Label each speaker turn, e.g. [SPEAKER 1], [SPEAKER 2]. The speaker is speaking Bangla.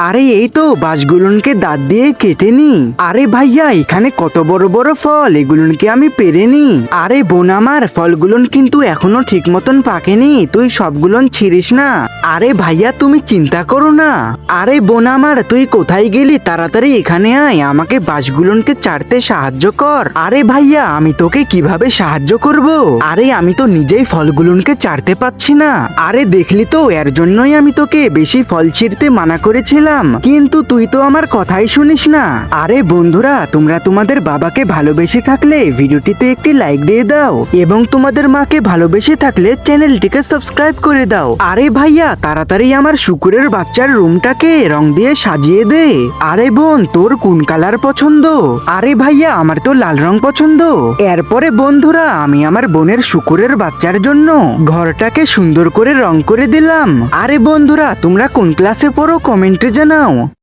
[SPEAKER 1] আরে এই তো বাঁশগুলোকে দাঁত দিয়ে কেটে নি। আরে ভাইয়া এখানে কত বড় বড় ফল, এগুলোকে আমি পেরে নি। আরে বোন আমার ফলগুলোন কিন্তু এখনো ঠিক মতন পাকেনি, তুই সবগুলোন ছিঁড়িস না। আরে ভাইয়া তুমি চিন্তা করো না। আরে বোন আমার তুই কোথায় গেলি, তাড়াতাড়ি এখানে আয়, আমাকে বাঁশগুলোকে চাড়তে সাহায্য কর। আরে ভাইয়া আমি তোকে কিভাবে সাহায্য করব? আরে আমি তো নিজেই ফলগুলোকে চাড়তে পাচ্ছি না। আরে দেখলি তো, এর জন্যই আমি তোকে বেশি ফল ছিঁড়তে মানা করেছিলাম, কিন্তু তুই তো আমার কথাই শুনিস না। আরে বন্ধুরা, তোমরা তোমাদের বাবাকে ভালোবেসে থাকলে ভিডিওটিতে একটি লাইক দিয়ে দাও এবং তোমাদের মাকে ভালোবেসে থাকলে চ্যানেলটিকে সাবস্ক্রাইব করে দাও। আরে ভাইয়া তাড়াতাড়ি আমার শুকুরের বাচ্চার রুমটাকে রং দিয়ে সাজিয়ে দে। আরে বোন তোর কোন কালার পছন্দ? আরে ভাইয়া আমার তো লাল রং পছন্দ। এরপরে বন্ধুরা আমি আমার বোনের শুকুরের বাচ্চার জন্য ঘরটাকে সুন্দর করে রং করে দিলাম। আরে বন্ধুরা তোমরা কোন ক্লাসে পড়ো কমেন্টে জানাও।